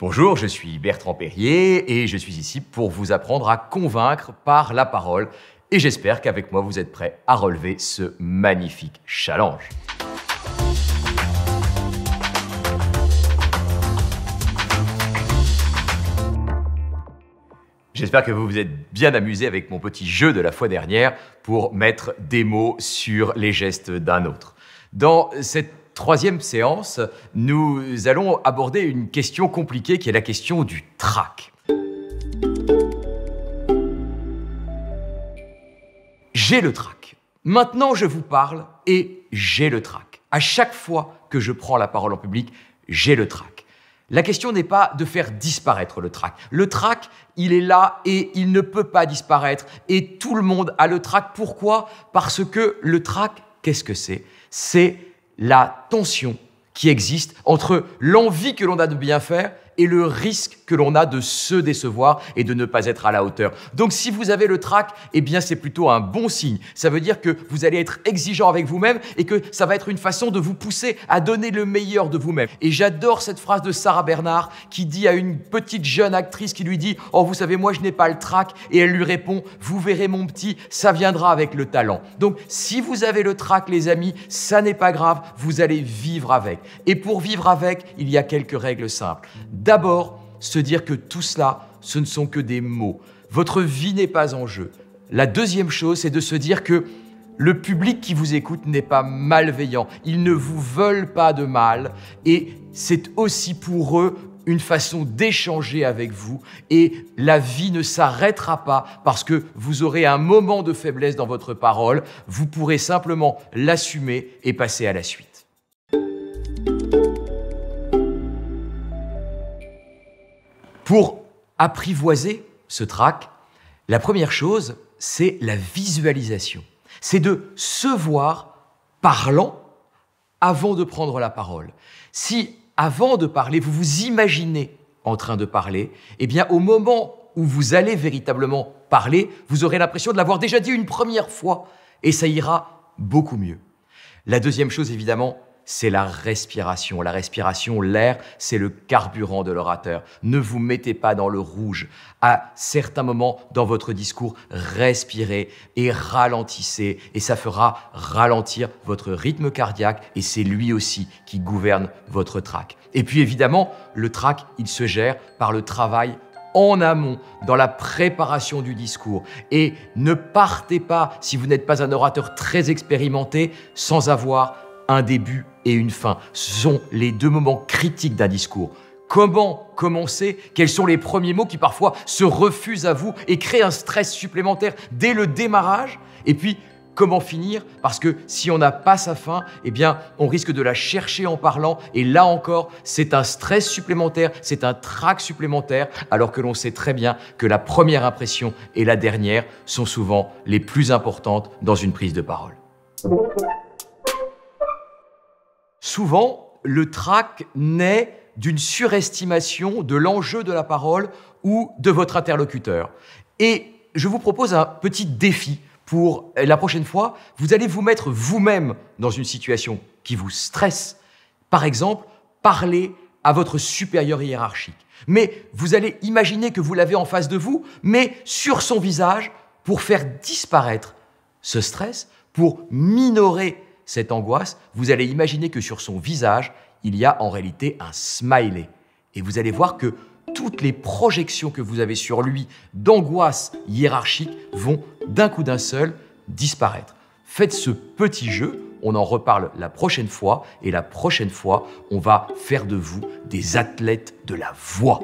Bonjour, je suis Bertrand Perrier et je suis ici pour vous apprendre à convaincre par la parole. Et j'espère qu'avec moi, vous êtes prêts à relever ce magnifique challenge. J'espère que vous vous êtes bien amusé avec mon petit jeu de la fois dernière pour mettre des mots sur les gestes d'un autre. Dans cette troisième séance, nous allons aborder une question compliquée qui est la question du trac. J'ai le trac. Maintenant, je vous parle et j'ai le trac. À chaque fois que je prends la parole en public, j'ai le trac. La question n'est pas de faire disparaître le trac. Le trac, il est là et il ne peut pas disparaître. Et tout le monde a le trac. Pourquoi ? Parce que le trac, qu'est-ce que c'est ? C'est la tension qui existe entre l'envie que l'on a de bien faire et le risque que l'on a de se décevoir et de ne pas être à la hauteur. Donc si vous avez le trac, eh bien c'est plutôt un bon signe. Ça veut dire que vous allez être exigeant avec vous-même et que ça va être une façon de vous pousser à donner le meilleur de vous-même. Et j'adore cette phrase de Sarah Bernard qui dit à une petite jeune actrice qui lui dit « Oh, vous savez, moi je n'ai pas le trac » et elle lui répond « Vous verrez mon petit, ça viendra avec le talent ». Donc si vous avez le trac, les amis, ça n'est pas grave, vous allez vivre avec. Et pour vivre avec, il y a quelques règles simples. D'abord, se dire que tout cela, ce ne sont que des mots. Votre vie n'est pas en jeu. La deuxième chose, c'est de se dire que le public qui vous écoute n'est pas malveillant. Ils ne vous veulent pas de mal et c'est aussi pour eux une façon d'échanger avec vous et la vie ne s'arrêtera pas parce que vous aurez un moment de faiblesse dans votre parole. Vous pourrez simplement l'assumer et passer à la suite. Pour apprivoiser ce trac, la première chose, c'est la visualisation. C'est de se voir parlant avant de prendre la parole. Si, avant de parler, vous vous imaginez en train de parler, eh bien, au moment où vous allez véritablement parler, vous aurez l'impression de l'avoir déjà dit une première fois et ça ira beaucoup mieux. La deuxième chose, évidemment, c'est la respiration. La respiration, l'air, c'est le carburant de l'orateur. Ne vous mettez pas dans le rouge. À certains moments dans votre discours, respirez et ralentissez. Et ça fera ralentir votre rythme cardiaque et c'est lui aussi qui gouverne votre trac. Et puis évidemment, le trac, il se gère par le travail en amont, dans la préparation du discours. Et ne partez pas, si vous n'êtes pas un orateur très expérimenté, sans avoir un début et une fin. Ce sont les deux moments critiques d'un discours. Comment commencer ? Quels sont les premiers mots qui parfois se refusent à vous et créent un stress supplémentaire dès le démarrage ? Et puis, comment finir ? Parce que si on n'a pas sa fin, eh bien, on risque de la chercher en parlant. Et là encore, c'est un stress supplémentaire, c'est un trac supplémentaire, alors que l'on sait très bien que la première impression et la dernière sont souvent les plus importantes dans une prise de parole. Souvent, le trac naît d'une surestimation de l'enjeu de la parole ou de votre interlocuteur. Et je vous propose un petit défi pour la prochaine fois. Vous allez vous mettre vous-même dans une situation qui vous stresse. Par exemple, parler à votre supérieur hiérarchique. Mais vous allez imaginer que vous l'avez en face de vous, mais sur son visage, pour faire disparaître ce stress, pour minorer cette angoisse, vous allez imaginer que sur son visage, il y a en réalité un smiley. Et vous allez voir que toutes les projections que vous avez sur lui d'angoisse hiérarchique vont d'un coup d'un seul disparaître. Faites ce petit jeu, on en reparle la prochaine fois et la prochaine fois, on va faire de vous des athlètes de la voix.